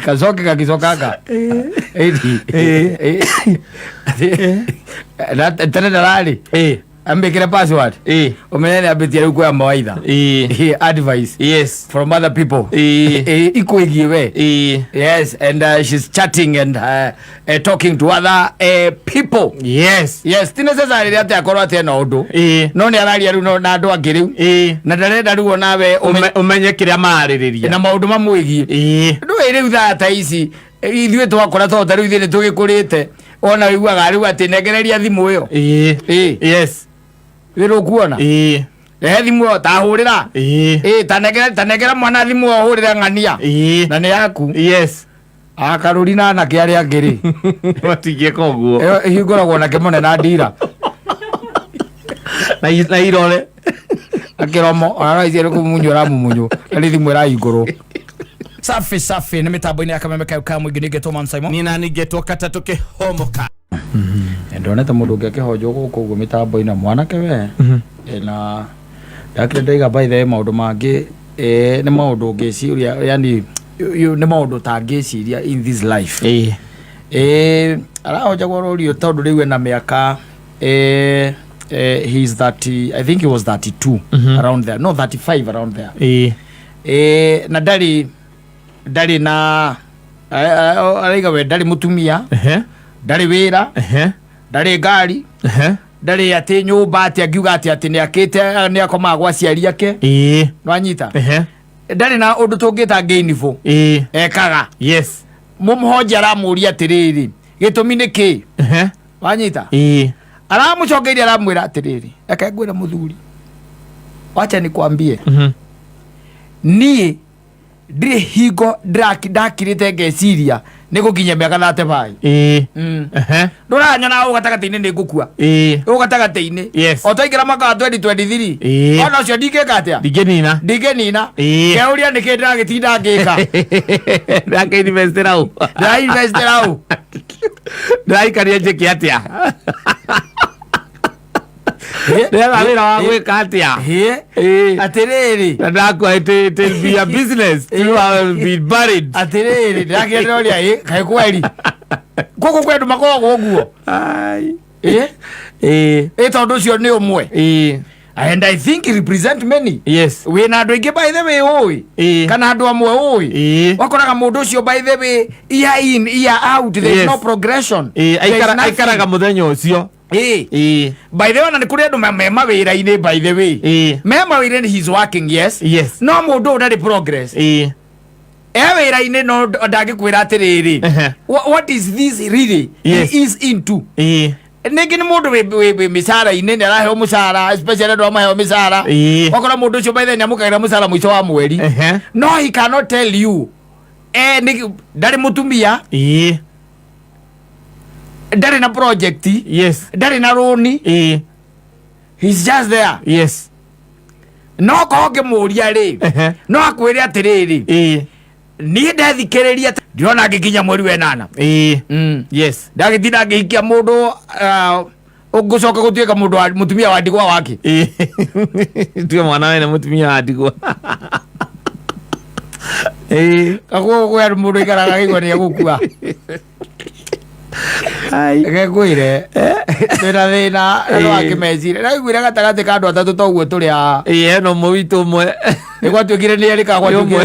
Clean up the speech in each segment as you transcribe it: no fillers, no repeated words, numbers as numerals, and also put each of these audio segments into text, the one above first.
kazoke kakizokaka tene dalali ambekira password umenene abetia kwa mawaidha advice from other people ikuigiwe yes and she's chatting and talking to other people yes tine sasa ile ate akorwa ate na undu no ni araria ru na andu angiriu na ndarenda ruo nawe umenye kiria maririria na maundu mamwigie ndu iriu thata ici ithuĩ twakora tota rĩu ithuĩ nĩ tũgĩkũrĩte ona wĩiguaga rĩu atĩ nengereria thimũ ĩyo yes wĩrũ kuona rehe thimũ ĩyo tahũrĩra tanengera mwana thimũ ĩyo hũrĩre ng'ania na nĩ yaku yes akarũri na anake arĩa angĩ matingĩka ũguo ĩyo ĩhingũragwo nake mũne na ndira na irore akĩromo ona ici kũmunywo ramumunywo na nĩ thimũ ĩrahingũrwo safi ni mitambo-inĩ ya Kameme ka mwingĩ nĩngetwo Man Simon ni na nĩngetwo kata tũkĩhomoka ndonete mũndũ ũngĩ akĩhonjwo gũkũ ũguo mĩtambo-inĩ mwanake we na ndakĩrĩ ndaiga by the way maũndũ mangĩ nĩ maũndũ ũngĩciria yani nĩ maũndũ tangĩciria in this life arahonjagwo rũrio tondũ rĩu ena mĩaka he's 30 I think he was 32 around there no 35 around there na ndari na araiga we ndari mutumia ndari wira ndari ngari ndari ati nyumba ati angiuga ati ni akite ni akoma gwa ciari ake no anyita ndari na undu tungita ngeinifo ekaga yes mumhoja aramuria atiriri gitumi ni ki wanyita aramucogeria aramwira atiriri eka ngwira muthuri wacha nikwambie nie ndire hingo ndakirite ngeciria nigukinya miaka 35 nduranyona ugatagati-ini ni ngukua ugatagati-ini otaingira mwaka wa 2023 ona ucio ndingika atia ndingenina keuria niki ndiragitinda ngika ndirainvestera u ndiraikaria njiki atia Nega wira wa gwika atia atiriri ndakwa it will be a business you will be buried atiriri ndakienderia kai kweli koko kwedu makoragwo guo tondu cio ni umwe and I think he represent many yes we na andu ingi by the way oi kana andu amwe oi wakoraga mundu ucio by the way year in year out there is no progression aikaraga muthenya ucio by the way na nikuri andu mema wira-ini by the way mema wira-ini he's working yes no mundu ndari progress wira-ini no ndagikwira atiriri what is this really he is into nigi ni mundu we misara-ini ni araheo musara especially andu amaheo misara wakora mundu ucio by the way niamukagira musara mwico wa mweri no he cannot tell you ndari mutumia ndari na project ndari na roni he's just there no koge muria ri no akwire atiriri ni ndathikiriria ndiona ngikinya mweri wa 8 ndagitinda ngikia mundu ugucoka gutuika mundu mutumia wa ndigwa wake tuwe mwana wene mutumia wa ndigwa kaguo gwe mundu ikaraga igwa ni gukua gekwire twina thina andu akimecire naiguire gatagati ka andu atatu toguo turi no muwitu umwe igwatuikire ni erika gwatuikire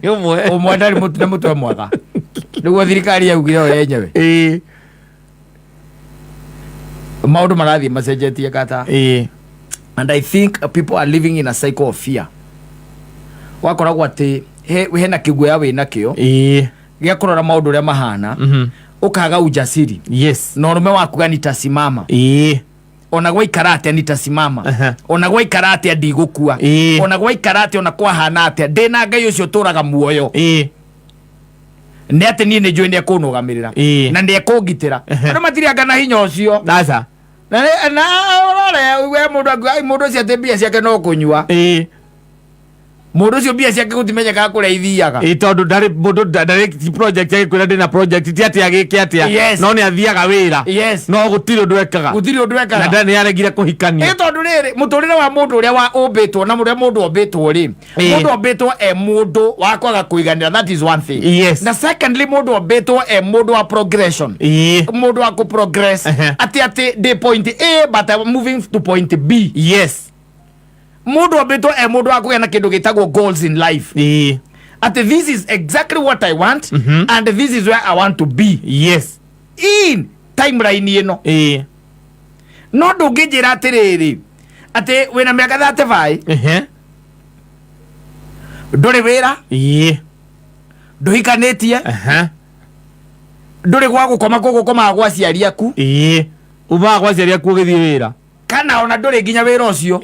ni umwe ndari mutwe mwega niguo thirikari yaugire yo yenyewe maundu marathie macenjetie kata and I think people are living in a cycle of fear wakoragwo ati hena kiguoya wina kio gia kurora maundu ria mahana ukaga ujasiri no rume wakuga nitasimama ona gwaikara atia nitasimama ona gwaikara atia ndigukua ona gwaikara atia ona kwahana atia ndina ngai ucio turaga muoyo ni ati nie ni njui ni ekunugamirira na ni ekungitira andu matirianga na hinya ucio nasa na urore we mundu ucio ati mbia ciake no kunyua mundu cio mbia ciake gutimenyeka kuria ithiaga tondu ndari mundu direct project yake kwira ndina project ti ati agike atia no ni athiaga wira no gutiri undu ekaga na ndani yaregire kuhikania tondu riri muturire wa mundu uria wa umbitwo na mundu umbitwo ri mundu umbitwo mundu wa kwaga kuiganira, that is one thing. Na secondly mundu umbitwo mundu wa progression, mundu wa ku progress ati the point A but I'm moving to point B. Mundu umbitwo mundu wa kugena kindu gitagwo goals in life. Ati this is exactly what I want and this is where I want to be. In timeline ino no ndungijira atiriri ati wina miaka 35 nduri wira nduhikanitie nduri gwa gukoma gwa ciari aku uba gwa ciari aku githii wira kana ona nduri nginya wira ucio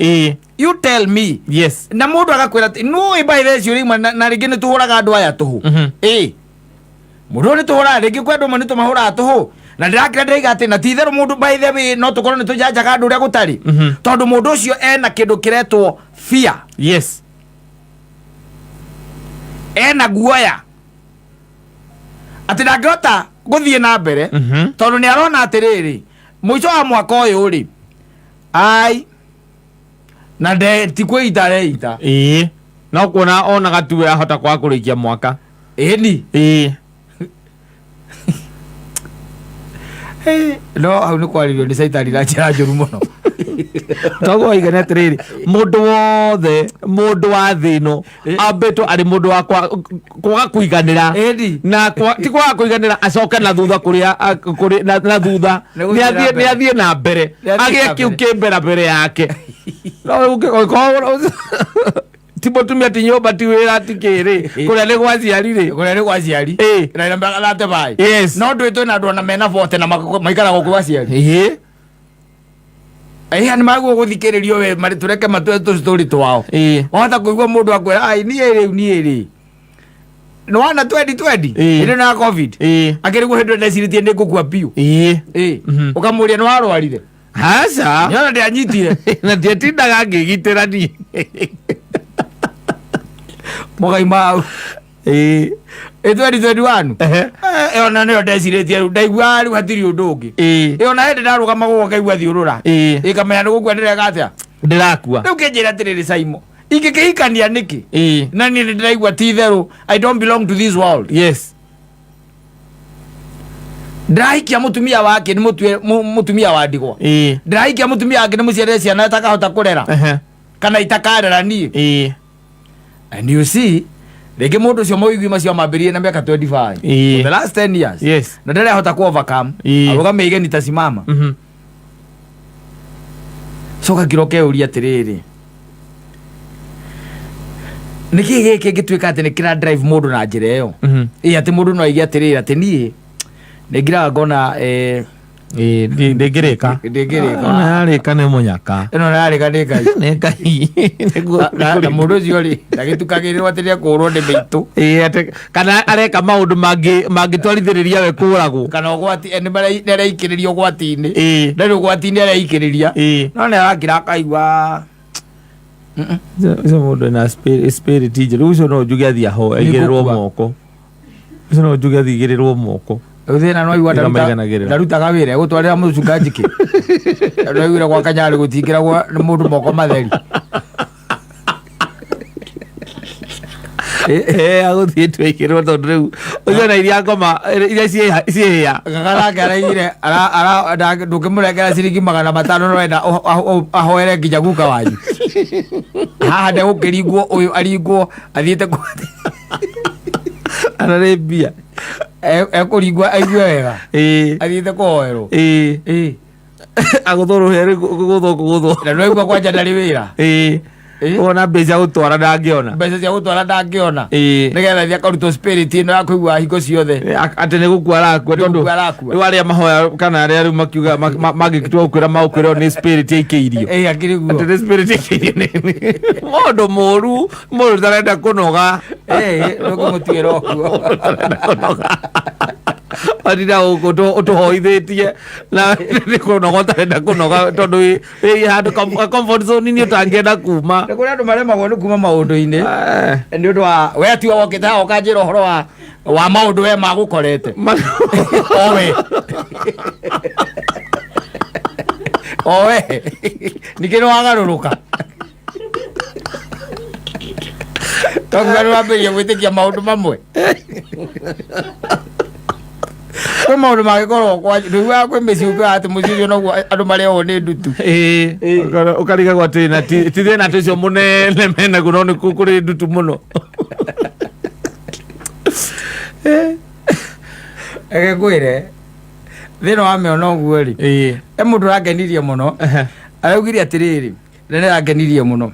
you tell me. Na mundu agakwira ati no ibai theci uri na ringi ni tuhuraga andu aya tuhu mundu ni tuhura ringi kwendu mo ni tumahura tuhu na ndirakira ndaiga ati na titheru mundu by the way no tukorwo ni tujajaga andu uria gutari tondu mundu ucio ena kindu kiretwo fear. Ena guoya ati ndangihota guthie na mbere tondu ni arona atiriri muico wa mwaka uyu ri ai na de tikwita reita no kuona ona gatuwe ahota kwa kurikia mwaka no au ni kwaririo ni saitani na njira njuru muno togo igana atiriri mundu wothe mundu wa thino ambeto ari mundu wa kwaga kuiganira na ti kwaga kuiganira acoke na thutha kuria na thutha ni athie na mbere agie kiu kimbera mbere yake no ti mutumia ti nyumba ti wira ti kiri kuria ni gwa ciari na namba late bai no ndwitwe na ndona mena vote na maikara gwa ciari ani maguo guthikiririo we mari tureke matwetu story twao wahota kuigua mundu akwira ai ni ri no wana 2020 ino na covid akirigwo hindu ndeciritie ni ngukua piu ukamuria no arwarire hasa nyona ndi anyitire na ndietindaga ngigitira ni mugaima 2021 ona nio ndeciritie ndaigua riu hatiri undu ungi ona hindi ndarugama guo kaigua thiurura ikamenya ni gukua ndirega atia ndirakua riu kinjira atiriri Saimo ingikihikania niki na ni ndiraigua ti theru I don't belong to this world. Ndirahikia mutumia wake ni mutumia wa ndigwa ndirahikia mutumia wake ni muciare ciana itakahota kurera kana itakarera ni and you see rege mundu ucio moigwi macio mambirie na miaka 25 the last 10 years na ndere hota ku overcome aruga meige nitasimama soka kiroke uria tiriri niki gike gitwika ati ni kira drive mundu na njira iyo ati mundu no aigi atiriri ati nie ngira ngona ndingirika ona yarika ni munyaka ino yarika ni ngai ni ngai na mundu ucio ri ndagitukagirirwo atiria kurwo ndi mitu ati kana areka maundu mangitwarithiriria we kuragwo kana ugwati eni naraikiririo gwati-ini ndari gwati-ini araikiriria no ni arakira akaigua ucio mundu na spirit njeru ucio no njuge athia ho aigirirwo moko ucio no njuge athigirirwo moko uthina no igwa ndarutaga wira gutwarira mucunga njiki ndawira gwa kanyari gutingira gwa mundu moko matheri aguthie twikirwo tondu riu ucio na iria ngoma iria ciihia gagarake araigire ndukimurengera ciringi 500 no wenda ahoere nginya guka wanyu haha ndegũkĩringwo ũyũ aringwo athiĩte anarĩ mbia ekũringwo aigue wega athiĩte kũhoerwo agũthũrũhe gũthũ na no aigua kwanja ndarĩ wĩra ona mbeca gũtwara ndangĩona mbeca cia gũtwara ndangĩona nĩgetha thia akarutwo spirit ĩno ya kũigua hingo ciothe atĩ nĩ gũkua arakua tondũ rĩu arĩa mahoya kana arĩa rĩu makiuga mangĩtua gũkwĩra maũkwĩrwo nĩ spirit yaikĩirio atĩ nĩ spirit yaikĩirio mũndũ mũru mũndũ tarenda kũnoga nĩkũmũtuĩra ũguo arira utuhoithitie na nikunoga tenda kunoga tondu wi handu comfort zone ni utangienda kuma ni kuri andu maremagwo ni kuma maundu-ini ni undu wa we tiwa wokite ha ukanjira uhoro wa maundu we magukorete owe nikino wagaruruka tongaru wambirie gwitikia maundu mamwe kwi maundu magikorwo kwa riu wa kwi miciuka ati mucicio noguo andu mareo ni ndutu ukariga gwatina ti thina tucio munene mena guno ni kuri ndutu muno ege kwire thina wa meona uguo ri mundu arangenirie muno araugire atiriri nene arangenirie muno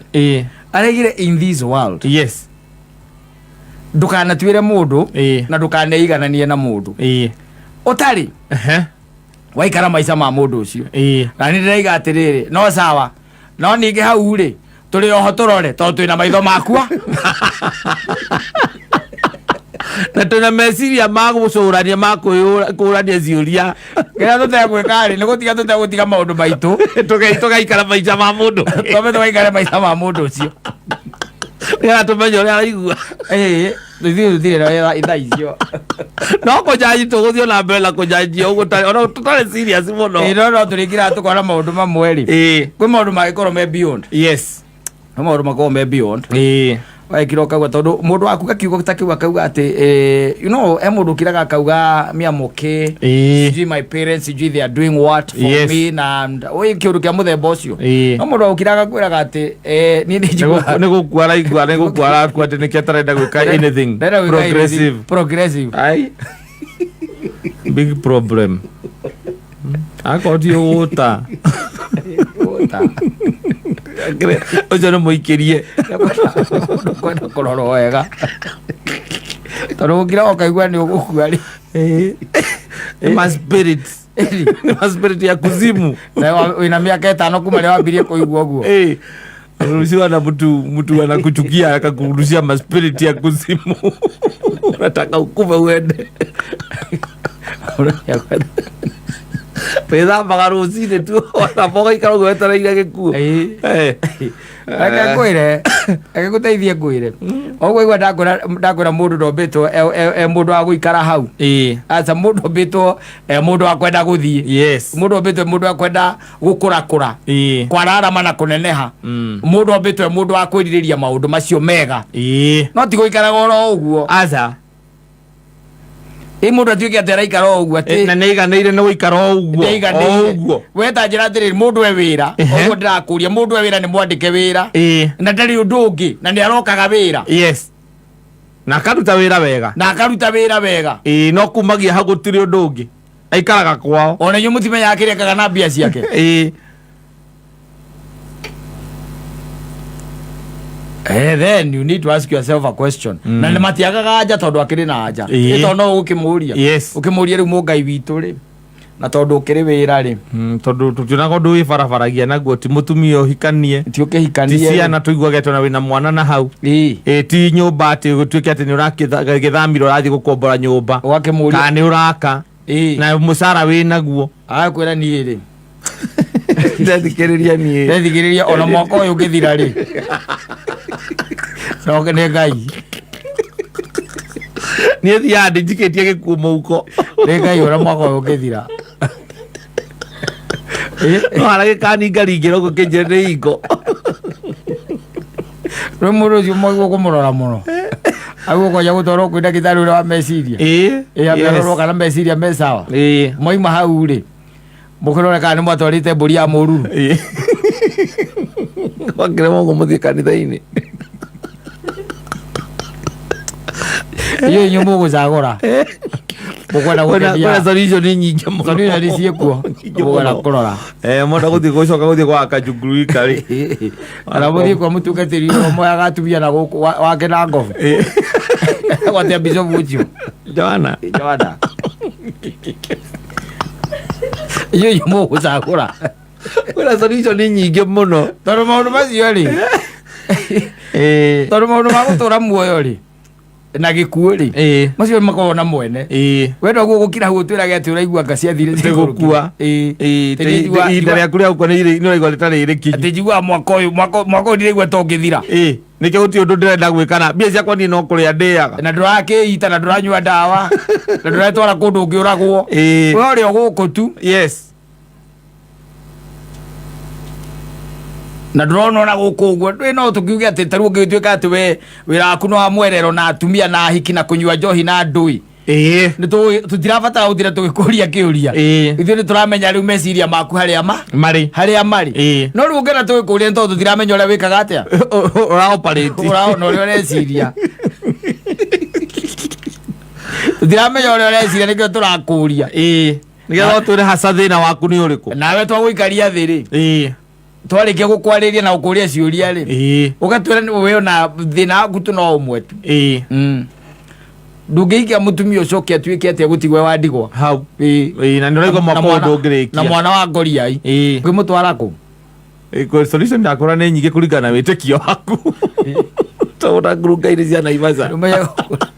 araigire in this world yes ndukanatuire mundu na ndukaneigananie na mundu utari waikara maica ma mundu ucio na ni ndiraiga atiriri no sawa no ningi hau ri turi oho turore tondu twina maitho makua na tuna meciria magucurania makwurania ciuria kira tutegwika ri ni gutiga tutegutiga maundu maitu tugaikara maica ma mundu tome tugaikara maica ma mundu ucio ya tumenye uria araigua thire na itha icio no kujaji tuguthio na mbere na kujaji uguo tutari serious muno no turikira tukora maundu mamwe ri kwi maundu magikorwo me beyond yes no maundu makorwo me beyond waikira ukauga tondu mundu waku gakiuga ta kiuga kauga ati you know mundu kiraga kauga miamuke sijui my parents sijui they are doing what for me na oi kiundu kia muthemba ucio no mundu ukiraga kwiraga ati ni njigua ni gukwara igwa ni gukwara kwate ni kiatarenda gwika anything progressive ai big problem akodio uta ojo no muikirie kwenda kuroro wega tondu ukira ukaigua ni ugukua ri ma spirit ya kuzimu wina miaka 5 kuma ria wambirie kuigua uguo ruhusiwa na mtu anakuchukia akakurushia ma spirit ya kuzimu unataka ukufe uende pesa magarucine tu wanaboga ikaro gwetereire gikuo aka kwire aka guteithie kwire ogwo igwa ndakura mundu ndombitwo mundu wa guikara hau aca mundu ndombitwo mundu wa kwenda guthie yes mundu ndombitwo mundu wa kwenda gukurakura kwararama na kuneneha mundu ndombitwo mundu wa kwiririria maundu macio mega no ti guikara goro uguo aca mundu atuike ati araikara uguo ati na neiganeire no guikara uguo uguo weta njira atiri mundu e wira uguo ndirakuria mundu e wira ni mwandike wira na ndari undu ungi na ni arokaga wira yes na akaruta wira wega no kumagia ha gutiri undu ungi aikaraga kwao ona nyu mutimenya akirekaga na mbia ciake then you need to ask yourself a question na ni matiagaga anja tondu akiri na anja ito no ukimuria ukimuria ri mungai witu ri na tondu ukiri wira ri tondu tutinaga ndu wi barabaragia naguo ti mutumia uhikanie ti ukihikanie ti ciana tuiguage tona wina mwana na hau ti nyumba ati gutuike ati ni urakithamira urathi gukombora nyumba ugakimuria kana ni uraka na mucara wi naguo akwira ni ri ndethikiriria ona mwaka uyu ngithira ri no ke ne ngai ni thia ndijikitie gikuo muko ne ngai ona mwaka uyu ngithira no arage kani ngaringiro gukinjire ni ingo no muru ucio mwaigua kumurora muno aguo koja gutwarwo kwi ndagitari uria wa meciria amerorwo kana meciria me sawa moima hau ri mukirore kana ni mwatwarite mburi ya mururu wakiremo gumuthie kanitha-ini iyo inyu mugucagura mukwenda gukendia solution nyingi muno ni ciekuo mukwenda kurora mwenda guthie gucoka guthie kwa kajunguru ikari ana muthie kwa mutungatiri umwe agatumia na guku wake na ngovu gwate bishop ucio Joana iyo inyu mugucagura kwina solution nyingi muno tondu maundu macio ri tondu maundu ma gutura muoyo ri na gikuo ri macio makoro na mwene wenda gukira hu twirage ati uraigua ngacia thire gukua ihinda rĩaku rĩa gũkua nĩ ũraigua rĩtarĩ rĩkinyu ati njigua mwaka ũyũ ndirigua to ngĩthira nĩkĩo gũtirĩ ũndũ ndĩrenda gwĩkana mbia ciakwa niĩ no kũrĩa ndĩaga na ndũrakĩita na ndũranyua ndawa na ndũretwara kũndũ ũngĩũragwo we ũrĩa gũkũ tu na ndũrona ona gũkũ ũguo no tũkiuge atĩ tarĩu ũngĩtuĩka atĩ we wĩra waku no wa mwerero na atumia na hiki na kũnyua njohi na ndũi tutirabatara gũtira tũgĩkũria kĩũria ithuĩ nĩ tũramenya rĩu meciria maku harĩa marĩ no rĩu ũngĩenda tũgĩkũria nĩ tondũ tũtiramenya ũrĩa wĩkaga atĩa ũraona ũrĩa ũreciria tũtiramenya ũrĩa ũreciria nĩkĩo tũrakũria nĩgetha ũtwĩre haca thĩna waku nĩ ũrĩkũ nawe twagũikaria thĩ rĩ twarĩkia gũkwarĩria na gũkũria ciũria rĩ ũgatwĩra we ona thĩna waku tu no ũmwe tu ndũngĩikia mũtumia ũcoke atuĩke atĩa gũtigwe wa ndigwa hau na nĩ ũraigua mwaka ũyũ ndũngĩrĩkia na mwana wa ngoriai kwĩmũtwara kũ solution ndakora nĩ nyingĩ kũringana na wĩtĩkio waku tondũ ngurunga-inĩ cia Naivasha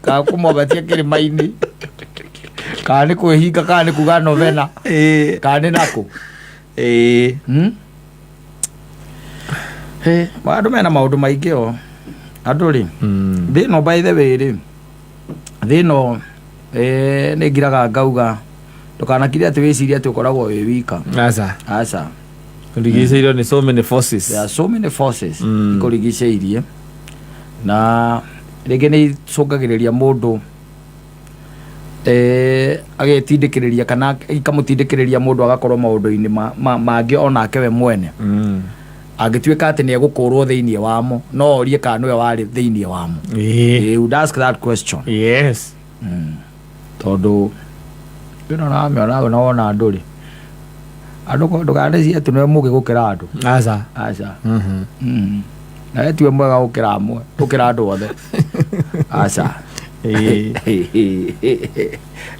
kana kũmwambatia kĩrĩma-inĩ kana nĩ kwĩhinga kana nĩ kuga novena kana nĩ nakũ andũ mena maũndũ maingĩ o andũ rĩ thĩno by the way rĩ thĩno nĩ ngiraga ngauga ndũkanakire atĩ wĩciria atĩ ũkoragwo wĩ wika aca ũrigicĩirio nĩ so many forces there are so many forces ikũrigicĩirie na rĩngĩ nĩ icũngagĩrĩria mũndũ agetindĩkĩrĩria kana ikamũtindĩkĩrĩria mũndũ agakorwo maũndũ-inĩ mangĩ onake we mwene agĩtuĩka atĩ nĩ egũkũrwo thĩinĩ wamo no orie kana nĩwe warĩ thĩinĩ wamo you would ask that question tondũ ĩno namĩona na wona andũ rĩ andũ ndũkanecirie atĩ nĩwe mũgĩ gũkĩra andũ aca nawe tiwe mwega gũkĩra amwe gũkĩra andũ othe aca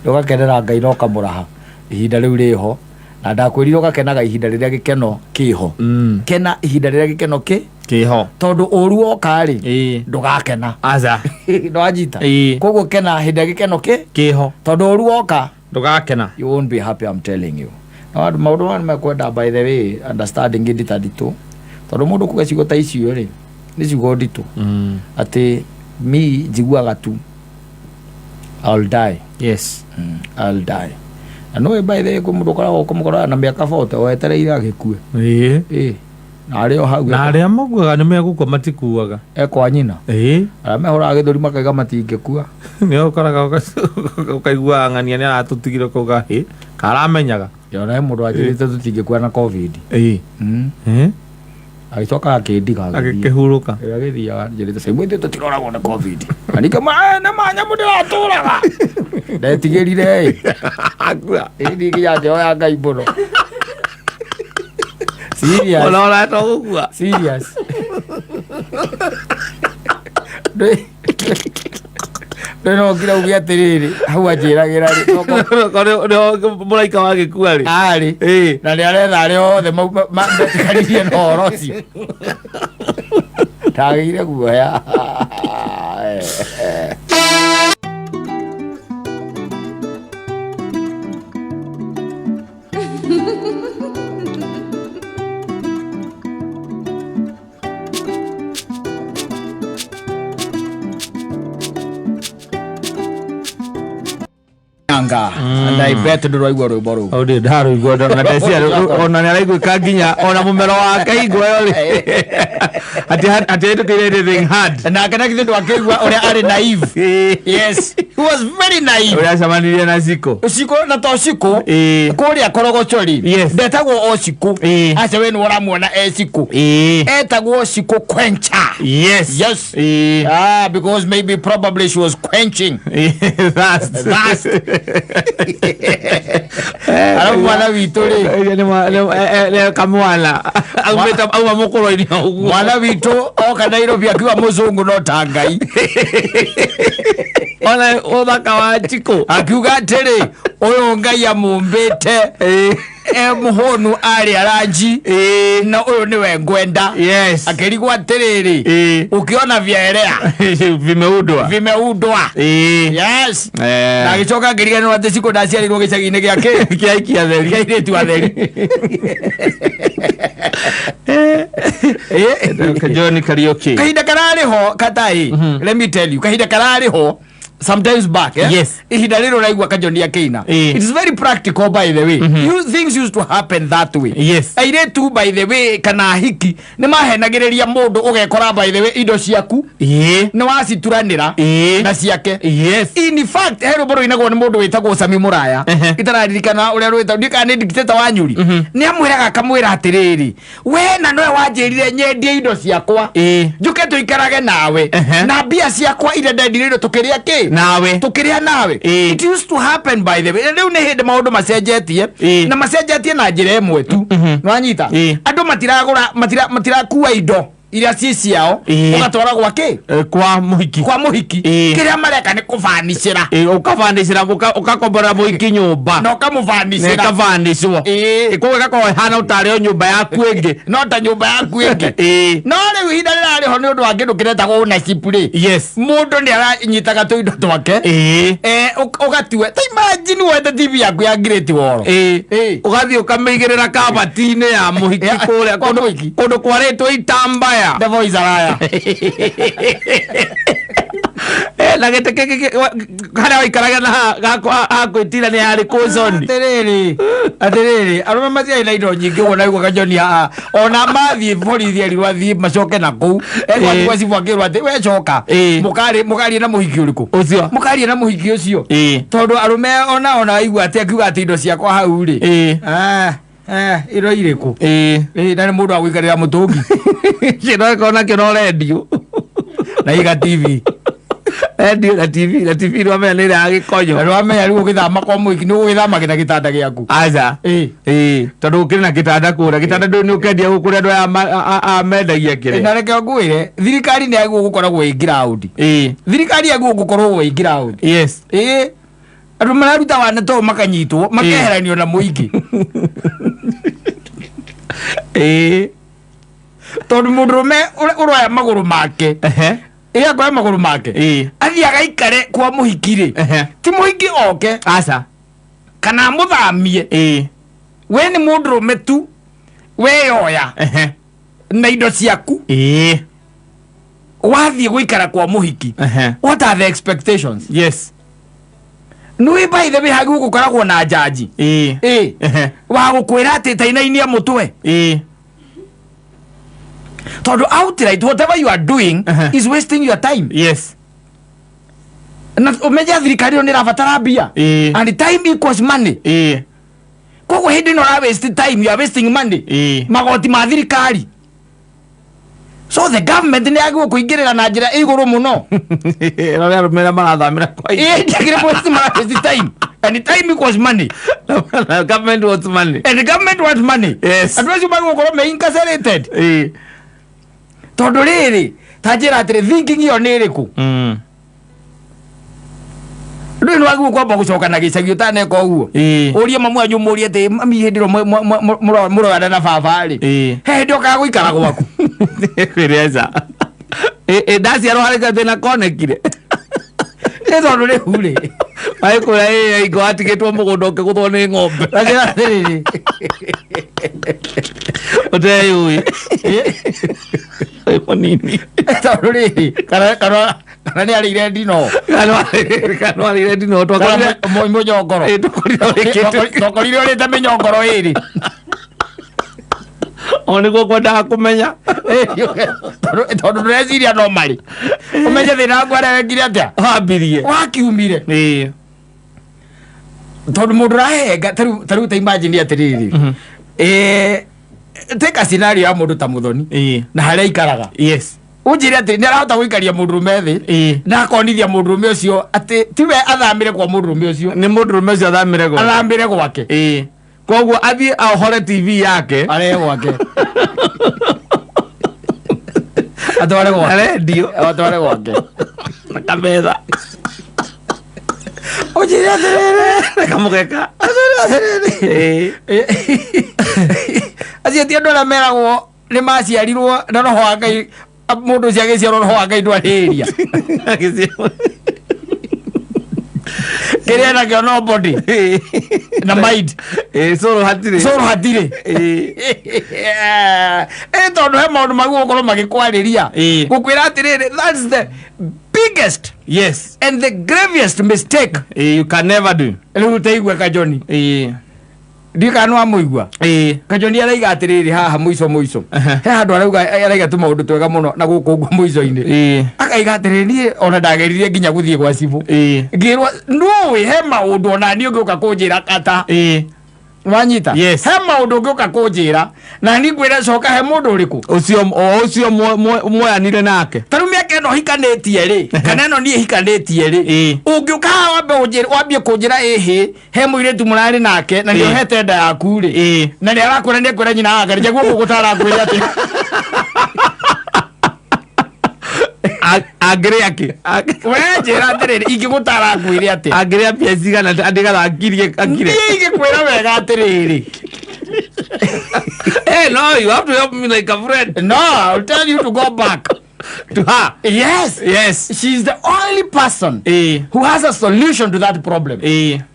ndũgakenera Ngai na ũkamũraha ihinda rĩu rĩho na ndakwĩrire ũgakenaga ihinda rĩrĩa gĩkeno kĩho kena ihinda rĩrĩa gĩkeno kĩho tondũ ũru oka-rĩ ndũgakena ndwanyita koguo kena hĩndĩ ya gĩkeno kĩho tondũ ũru oka ndũgakena you won't be happy, I'm telling you. Maũndũ maya nĩmekwenda by the way understanding nditũ tondũ mũndũ kuga ciugo ta icio rĩ nĩ ciugo nditũ atĩ mi njiguaga tu I'll die I'll die na no by the way mũndũ ũkoragwo na mĩaka 40 wetereire agĩkue na arĩa o hau na arĩa maguaga nĩ megũkua matikuaga ekwa nyina arĩa mehũraga gĩthũri makaiga matingĩkua nĩ ũkoraga ũkaigua ng'ania nĩ aratũtigire kuga karamenyaga yona mũndũ anjĩrĩte tũtingĩkua na covid agĩcoka akĩndiga agĩkĩhurũka agĩthiaga njĩrĩte sasa mwĩthĩ tũtiroragwo na covid anikama na manyamũ ndĩratũraga ndetigĩrire ndigĩyate oya Ngai mũno serious ona gũkua serious no ngira ugia atĩrĩrĩ hau anjĩragĩra mũraika wa gĩkua rĩ na nĩ aretha arĩa othe metikanirie na ũhoro ũcio ndagĩire guoya and I bet ndũraigua rwĩmbo rũu ndĩ ndarũigua na ndecia ona nĩ araiguĩka nginya ona mũmero wake iguoyo atĩ ĩtũkĩire anything hard nake na githĩ ndwakĩigua ũrĩa arĩ naive yes he was very naive ũrĩa acemanirie na Ciko na to Ciko kũrĩa Korogocori ndetagwo o Ciko aca we nĩ ũramuona Ciko etagwo Ciko Quencher yes because maybe probably she was quenching that's alafu mwana witũ rĩ kamwana auma mũkũrũ-inĩ ũguo mwana witũ oka Nairobi akiuga mũzungu no ta Ngai ona ũthaka wa Ciko akiuga atĩrĩ ũyũ Ngai amũmbĩte muhonu ari aranji na uyu niwe ngwenda akirigwa atiriri ukiona vyaelea vimeudwa yes na gicoka ngirigano ati ciko ndaciarirwo gicagi-ini giake kiaikia theri kiairetu atheri John Karaoke kahinda karariho katai let me tell you kahinda karariho sometimes back ihinda riro raigua John Keina it is very practical by the way things used to happen that way aire tu by the way kana hiki ni mahenagiriria mundu ugekora by the way indo ciaku ni wacituranira na ciake in fact hero boro inagwo ni mundu witagwo Sami Muraya itararirikana uria rwita ndika ni dictator wa Nyuri ni amwiraga kamwira atiriri we na noe wanjirire nyendie indo ciakwa njuke tuikarage nawe na bia ciakwa ire ndendiriro tukiria ki nawe tukiria nawe it used to happen by the way riu ni hindi maundu macenjetie na macenjetie na njira imwe tu nwanyita andu matirakuwa indo iria ci ciao ugatwara gwake kwa muhiki kiria mareka ni kuvanicira ukavanishira ukakombora muhiki nyumba no kamuvanicira kavanishwo ko gako hana utari nyumba yaku ingi no ta nyumba yaku ingi no riu hinda rirariho ni undu wa kindu kiretagwo ownership mundu ni aranyitaga tuindo twake ugatue ta imagine wenda TV yaku ya Great Wall ugathii ukamigirira kabati-ini ya muhiki kuria kundu kwaritwo itambaya the voice araya na gete kana waikaraga na gakwitira ni hari kuzoni atiriri arume macia ina indo nyingi wona igwa John ona mathi borithi erirwa thi macoke na ku egwa cibwakirwa ati we coka mukari na muhiki uriku ucio mukari na muhiki ucio tondu arume ona igwa ati akiuga ati indo ciakwa hau ri iro iriku na ni mundu agwikarira mutungi kino kona kino radio na iga TV radio na TV ro me nire agikonyo ro me riu githama kwa muiki ni gwithama kita gitanda giaku aja tondu ukiri na gitanda kura gitanda ndu ni ukendia gukuria ndu amendagia kire na reke ngwire thirikari ni agu gukoragwo i ground thirikari agu gukoragwo i ground andu mararuta wana to makanyitwo makeheranio na muiki tondu mundurume uroya maguru make kwa maguru make athi agaikare kwa muhikire ti muhiki oke aca kana muthamie we ni mundurume tu weyoya na indo ciaku wathie guikara kwa muhiki what are the expectations nui by the way hagu gukoragwo na jaji wa gukwira ati tainainia mutwe tondu outright whatever you are doing is wasting your time na umeja thirikari ni rabatara bia and time equals money kogo hindi no ra waste time you are wasting money magoti ma thirikari so the government ni agu kuingirira na njira iguru muno ra rumera marathamira kwa ndagire waste time and time equals money government wants money and the government wants money adwezi bagu ko me incarcerated tondu riri tajira atire thinking iyo ni iriku ndu ni wagu kwamba gucoka na gicagi utaneka uguo urie mamu anyu murie ati mami hindiro murora na baba ri he ndoka guikara gwaku kwireza ndasi aroharika thina konekire tondu ri hure ai kura igo atigitwo mugundo ukiguthwo ni ng'ombe riri uteyui monini tondu riri kana ni arire ndino kana arire ndino twakorire munyongoro twakorire uri ta minyongoro iri oni kwenda kumenya tondu ndureciria no mari umenye thina ngwara wekire atia wambirie wakiumire tondu mundu rahenga taru ta imagine atiriri take a scenario ya mundu ta Muthoni na haria ikaraga unjire ati ni arahota guikaria mundurume thi na akonithia mundurume ucio ati tiwe athamire kwa mundurume ucio ni mundurume ucio athamire gwake koguo athie ahore TV yake are gwake atware gwake radio atware gwake na kametha Ojire atiriri kamugeka acio ti andu aria meragwo ni maciarirwo na roho wa Ngai mundu ucio agiciarwo roho wa Ngai ndwariria kiria nakio no body na mind soro hatire tondu he maundu maguo gukorwo magikwariria gukwira atiriri, that's the biggest and the gravest mistake you can never do. Riu teigwe Kajoni ndikanu amuigwa Kajoni araiga atiriri haha muico he handu araiga tu maundu twega muno na guku ngwa muico-ini akaiga atiriri nie ona ndageririe nginya guthie gwa cibu ngirwa nduwi he maundu ona ni ungiuka kunjira kata wanyita he maundu ungiuka kunjira na ni ngwira coka he mundu uriku ucio mweanire nake taru miaka ino hikanitie ri kana ino nie hikanitie ri ungiuka wambie kunjira he muiritu murari nake na ndio hete nda yaku ri na ni arakwira ni kwira nyina aka nje guku gutara kwira ati agire ake wenjira atiriri ingigutara kwire ati agire apia cigana andiga akirie akire ingikwira wega atiriri hey, no, you have to help me like a friend. No, I'll tell you to go back to her. Yes. She's the only person who has a solution to that problem.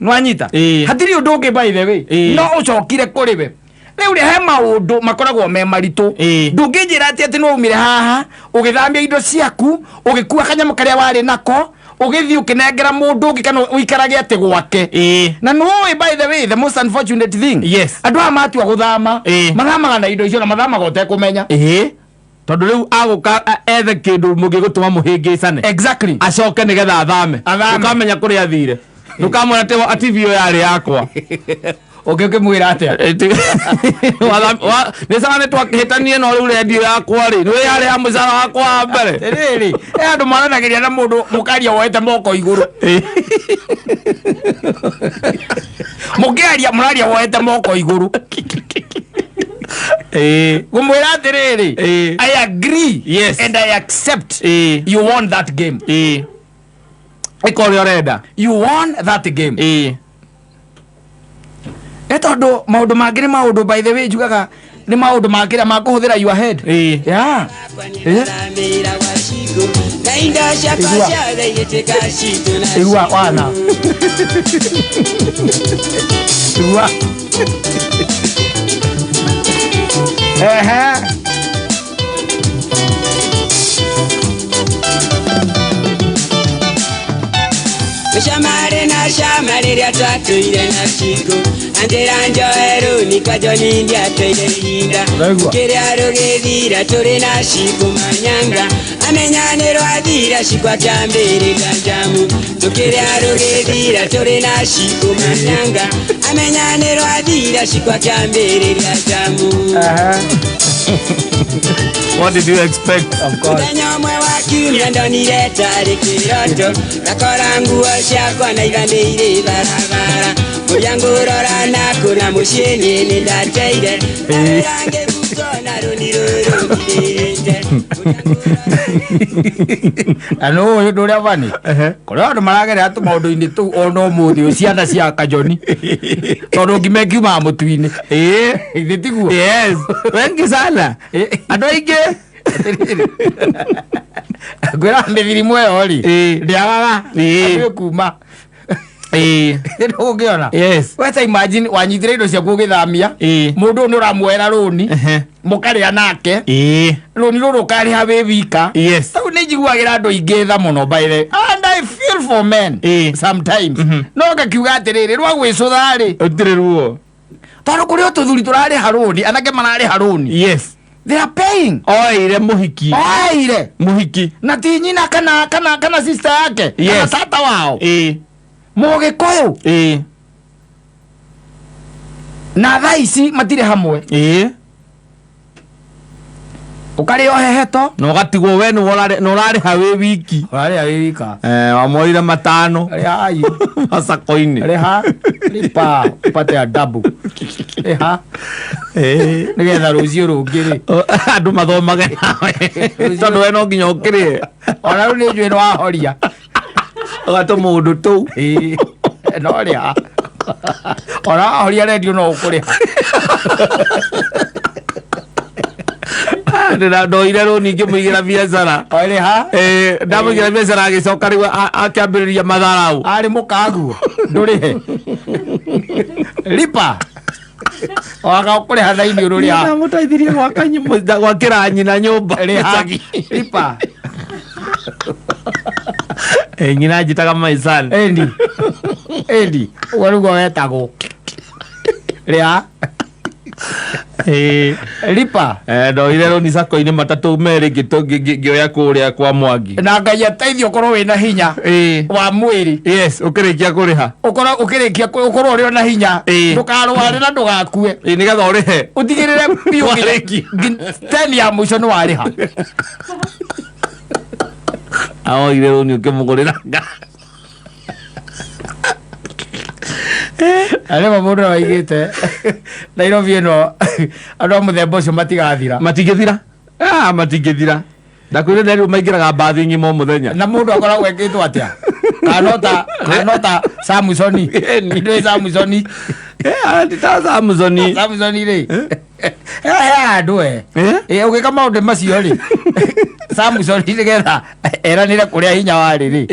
Nwanyita. Hatiri undu by the way. No ucokire kuri we. Riu ri he maundu makoragwo me maritu. Ndungijira ati no umire haha ugithambia indo ciaku ugikua kanyamu karia wari nako ugithi ukinengera mundu ukikana uikarage ati gwake na no by the way the most unfortunate thing andu amatua guthama mathamaga na indo icio na mathamaga utekumenya tondu riu aguka ethe kindu mugigutuma muhingicane exactly acoke nigetha athame ukamenya kuri athire ndukamwira ati TV yari yakwa ukimwira atia ni sana twakihitanie no riu redio yakwa ri ni yari ya mucara wakwa mbere riri andu maranagiria na mundu mukaria woete moko iguru mukiaria muraria woete moko iguru gumwira atiriri I agree and I accept you won that game ikori orenda you won that game etondo maundu mangire maundu by the way jugaga ni maundu mangire makuhuthira your head igua wana igua Shamare na shamare ria twatuire na shingo andira njoeru ni Kajoni ndia teire hinda kiria rugithira turi na shingo manyanga amenyanirwo athira shikwa chambiri ganjamu tukiria rugithira turi na shingo manyanga amenyanirwo athira shikwa chambiri ganjamu What did you expect? Of course. Nyomwe wakiumia ndonire tari kiroto nakora nguo ciakwa na iganĩire barabara kuria ngurora na kuna muciĩ nĩ ndateire range buto na runi rũrũmĩrĩte ano uyu nduria bani kuria andu maragerera tu maundu-ini tu ono umuthi ciana cia Kajoni tondu ngime kiuma mutu-ini ithitigwo wengi sana andu aingi gwira mithirimu iyo ri ndiagaga andu kuma ndugiona weta imagine wanyitire indo ciaku ugithamia mundu ni uramwera runi mukaria nake runi ruru ukariha wi wika tau ni njiguagira andu ingi tha muno by the and I feel for men sometimes no ngakiuga atiriri rwa gwicutha ri utire ruo tondu kuri ututhuri turari haruni anake marari haruni they are paying oire muhiki na ti nyina kana sister yake kana tata wao Mugikuyu na thaa ici matire hamwe ukari oheheto no gatigwo we no urari ha wi wiki wamorire matano ai masako-ini reha lipa pate adabu nigetha rucio rungiri andu mathomage tondu we no nginya ukirie ona ru ni njui no ahoria gato mundu tu no ri ha ora horia radio no ukuri ndira ndoire runi ngimuigira biacara ori ha ndamuigira biacara agicoka riu akiambiriria matharau ari mukagu ndurihe lipa waka ukuri ha thaini ururi ha mutaithirie gwakira nyina nyumba lipa nyina njitaga Maisani endi warugo wetagwo ria lipa ndoire runi sako-ini matatu meri ngioya kuria kwa Mwangi na Ngai ateithio ukorwo wina hinya wa mwiri yes ukirikia kuriha ukirikia ukorwo uri na hinya ndukarware na ndugakue nigetha urihe utigirire biu 10 ya mwisho ni wariha aoire runi ukimugurira arema mundu waigite Nairobi ino andu a muthemba ucio matigithira ndakwire ndio maingiraga bathi ngimo muthenya na mundu akoragwo ekitwo atia kanota Samsoni ndio Samsoni ndita Samsoni ri andu ugika maundu macio ri Samsoni nigetha eranire kuria hinya wari ri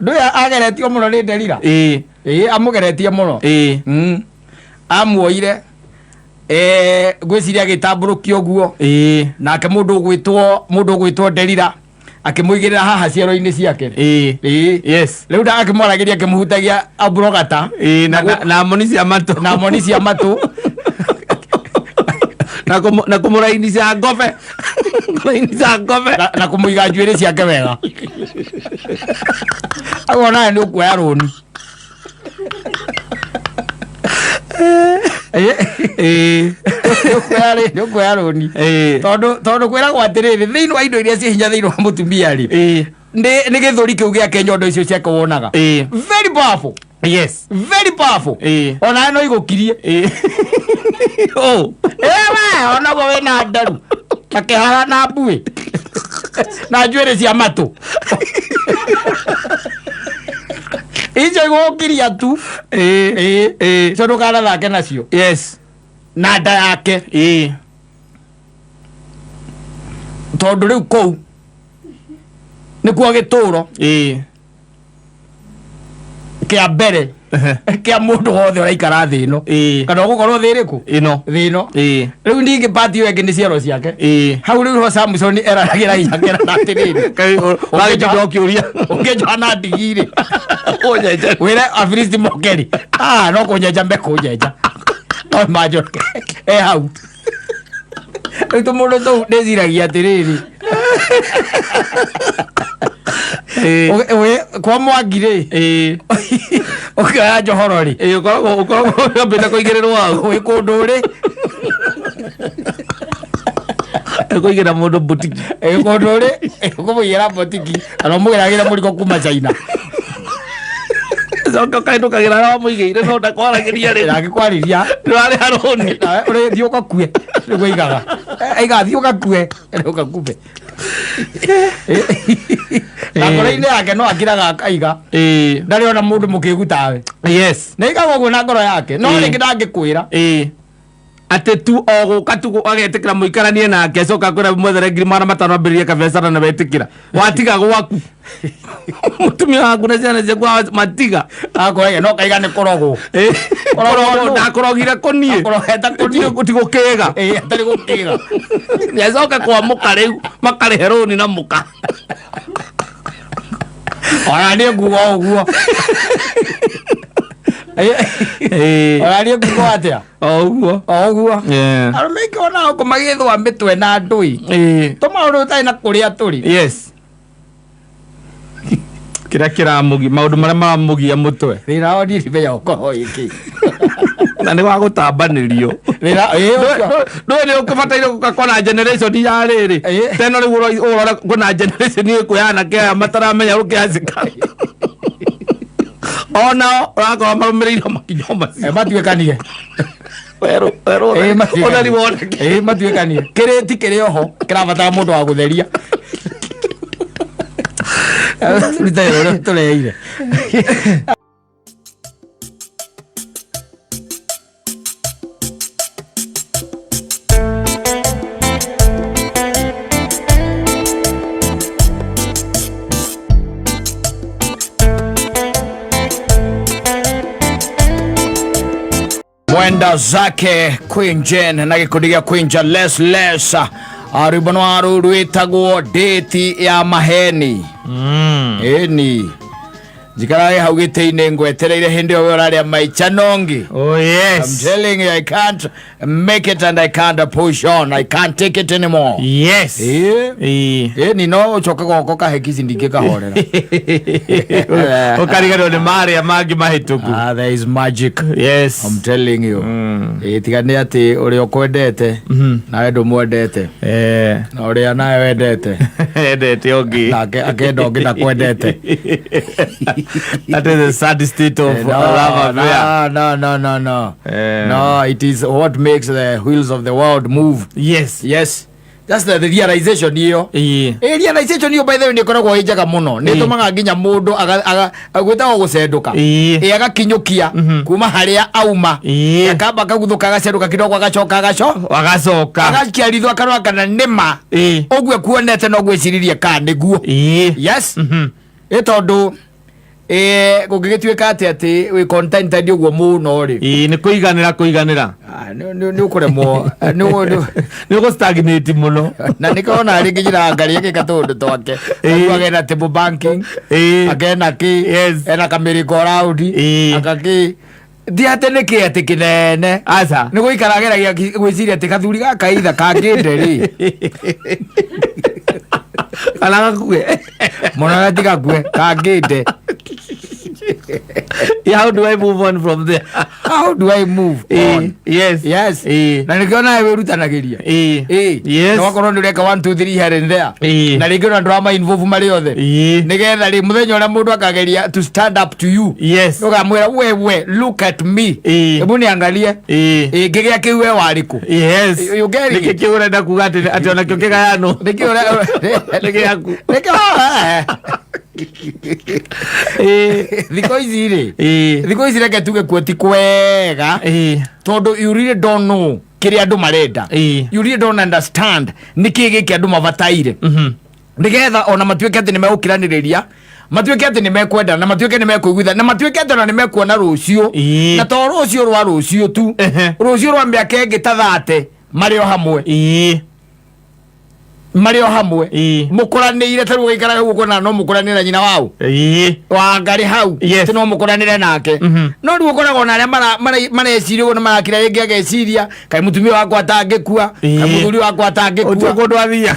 ndu ageretio muno ni Delila amugeretie muno amuoire gwiciria gitamburukio guo nake mundu gwitwo Delila akimuigirira haha ciero-ini ciake yes riu ndakimwaragiria akimuhutagia aburogata na moni cia matu na kumurainisha ngobe na kumuiga njuiri ciake wega agona ni ukuoya runi ukuoya runi tondu kwiragwo atiriri thiini wa indo iria ci hinya thiini wa mutumia ri ni githuri kiu giake nyondo icio ciake wonaga very powerful yes very powerful ona no igukirie ona go wina ndaru akihara na mbui na njuiri cia matu icio igukiria tu cio ndukana thake nacio yes na nda yake tondu riu kou nikuo gituro kia mbere kia mundu wothe uraikara thi ino kana gukorwo thi riku thi ino riu ningi pati iyo ingi ni ciero ciake hau riu ho Samsoni eraragira hinya na atiriri wagijoka ukiuria ungejoa na ndigiri wire afiristi mokeri no kunyenja mbe kunyenja no majo hau riu mundu tu ndeciragia atiriri kwa Mwangi ri ukioya njohoro ri ukoragwo mbita kuigirirwo hau wi kundu ri kuigira mundu butiki kundu ri kumuigira butiki kana mugiragira muriko kuma China zoka kaindu kagira wa muigire no ndakwaragiria ri ndagikwariria ndari haroni uri thio kakue niguo igaga aiga thio kakue niguo kakupe ngoro-ini yake no akiraga akaiga ndari ona mundu mukigu tawe yes na igaga uguo na ngoro yake no ringi ndangikwira ate tu oguka tu agetikira muikaranie nake coka kwira mwethere ngiri magana matano ambiririe kabecana na wetikira watiga gwaku mutumia waku na ciana ciaku matiga akorege no kaiga ni korogo ndakorogire kunie gutigukega atari gukiga niacoke kwamuka riu makarihe runi na muka ona ni nguo uguo orarie nguo atia oguo arume ingi ona uko magithwa mitwe na ndui tumaundu utai na kuria turi yes kira kiramugi maundu maria maramugia mutwe thina o ndiri be yoko iki na ni wa gutambanirio thina ndui ni ukibataire gukakora generation ya riri teno riu urora kuna generation ni kuyana kia mataramenya rukiazika ona urakorwo marumireire makinyo macio matuikanie onari woneke matuikanie kiriti kiri oho kirabatara mundu wa gutheria tureire mwenda zake Queen Jane na gikundi gĩa Queen Jane less arũmbo no arũrwĩtagwo date ya maheni eni jikarae hau gĩtĩ-inĩ ngwetereire hĩndĩ ĩyo ũrarĩa maichanongi. Oh yes, I'm telling you, I can't make it and I can't push on. I can't take it anymore. Yes. Ni no ucoka goko kahekisi ndingĩkahorera. Ukariganĩrwo nĩ marĩa mangĩ mahĩtũku. There is magic. Yes, I'm telling you. Tigane ati ũrĩa ũkwendete nawe ndũmwendete. Na ũrĩa nawe wendete. Endete ũngĩ. Nake akenda ũngĩ ndakwendete. That is a sad state of love affair. No. No, it is what makes the wheels of the world move. Yes. That's the realization hiyo. Realization hiyo by the way ni koragwo hijaga muno. Ni tumaga nginya mundu agwetaga gucenduka. Agakinyukia kuma haria auma. Akamba kaguthuka agacenduka kidogo agacoka agakiarithwa kanwa kana nima. Ogwe kuonete no gwiciririe ka niguo. Yes. Tondu gũgĩgĩtuĩka ati we content ũguo mũno ri ni kũiganĩra ni ũkũremwo ni ũgũstagnate mũno na nĩkona rĩngĩ njĩra ngari ĩgĩka tũndũ twake agena table banking agena ki ena kameriko round akaki thiate nĩkĩ atĩ kĩnene aca nĩ gũikara ageragia gwĩciria atĩ kathuri gaka itha kangĩnde rĩ alagakue mũno gatigakue kangĩnde. How do I move on from there? How do I move on? Yes. Na nikiona wewe rutanagĩria. Yes. Na wakorwo nĩ ũreka 1 2 3 here and there. Na rĩngĩ ona drama involve marĩ othe. Nĩgetha rĩ mũthenya ũrĩa mũndũ akageria to stand up to you. Yes. Ũkamwĩra wewe look at me. Hebu niangalie. Ngĩgĩa kĩu we warĩkũ. Yes. Nĩkĩ kĩu ũrenda kuga atĩ ona kĩo kĩgayano. Nĩkĩ thikũ ici reke tuge kuo ti kwega tondu you really don't know kĩrĩa andũ marenda. You really don't understand nĩkĩ gĩkĩ andũ mabataire nĩgetha ona matuĩke atĩ nĩmegũkiranĩrĩria, matuĩke atĩ nĩmekwendana, na matuĩke nĩmekũiguithana, na matuĩke atĩ ona nĩmekuona rũciũ, na to rũciũ rwa rũciũ tu, rũciũ rwa mĩaka ĩngĩ ta 30 marĩ o hamwe mukuranĩire tarũ gĩikaraga guko na no mukuranĩra nyina wao wa ngari hau ti no mukuranĩre nake no rĩu ũkoragwo na arĩa mareciria ũguo na marakira rĩngĩ ageciria kaĩ mũtumia wakwa atangĩkua kaĩ mũthuri wakwa atangĩkua kũndũ athia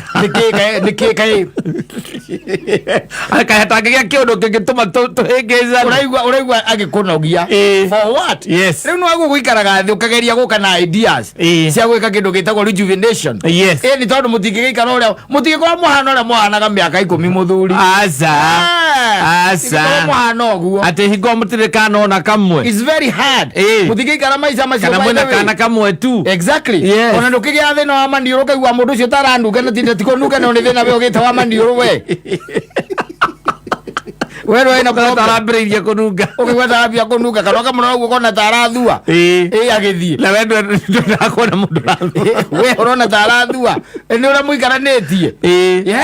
nĩkĩ kaĩ atangĩgĩa kĩũndũ kĩngĩtũma tũhĩngĩcane ũraigua agĩkũnogia for what? Rĩu no aguo gũikaraga thĩ ũkageria gũka na ideas cia gwĩka kĩndũ gĩtagwo rejuvenation. Nĩ tondũ mũtingĩgĩikara mutigikora muhano ũrĩa muhanaga mĩaka 10 muthuri muhano ũguo atĩ hingo mũtirĩ kana ona kamwe. It's very hard. Mutigikara maica macio kana mwena kana kamwe tu. Exactly. Ona ndũkĩgĩa thĩna wa maniũrũ kaigua mũndũ ũcio taranunga na tikonuga no nĩ thĩna we ũgĩte wa maniũrũ we wewe ina tarambĩrĩirie kũnunga ũkĩgwa tarambia kũnunga kana kamũno ũguo kona tarathua agĩthiĩ na wewe ndũrakona mũndũ rathua we ũrona tarathua nĩ ũrĩa mũikaranĩtie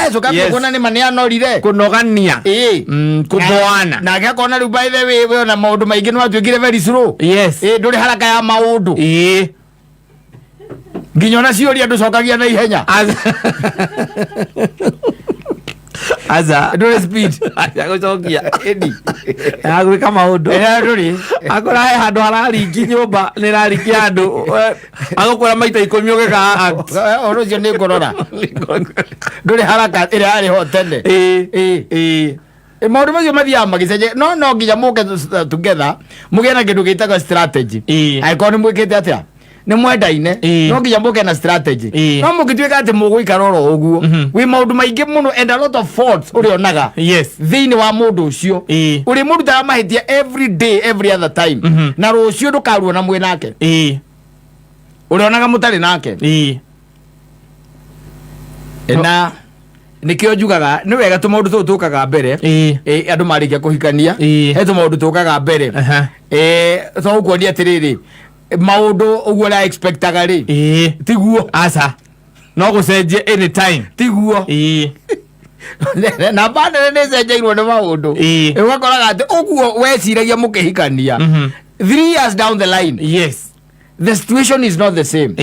ũkamĩkona nĩ mane anorire kũnogania kũboana nake akona rĩu by the way we ona maũndũ maingĩ nĩ watuĩkire very slow. Ndũrĩ haraka ya maũndũ nginya ona ciũria ndũcokagia na ihenya aza ndũrĩ speed agũcokia edi agwĩka maũndũ ndũrĩ akora he handũ hararingi nyũmba nĩ raringi andũ agũkwĩra maita 10 ũgĩka ũndũ ũcio nĩ ngorora ndũrĩ haraka ĩrĩa yarĩ ho tene. Maũndũ macio mathiaga magĩcenjia no nginya mũke together mũgĩe na kĩndũ gĩtagwo strategy. Angĩkorwo nĩ mwĩkĩte atĩa nĩ mwendaine no nginya mũke na strategy. No mũngĩtuĩka atĩ mũgũikara oro ũguo wĩ maũndũ maingĩ mũno and a lot of faults ũrĩonaga thĩinĩ wa mũndũ ũcio ũrĩ mũrutaga mahĩtia every day every other time na rũciũ ndũkaruona mwĩ nake ũrĩonaga mũtarĩ nake. Na nikio njugaga nĩ wega tũmaũndũ tũu tũkaga mbere andũ marĩkia kũhikania he tũmaũndũ tũkaga mbere to ũkuonia atĩrĩrĩ maũndũ ũguo ũrĩa expectaga rĩ tiguo aca no gũcenjie anytime tiguo na bandere nĩ cenjeirwo nĩ maũndũ ũgakoraga atĩ ũguo weciragia mũkĩhikania 3 years down the line the situation is not the same.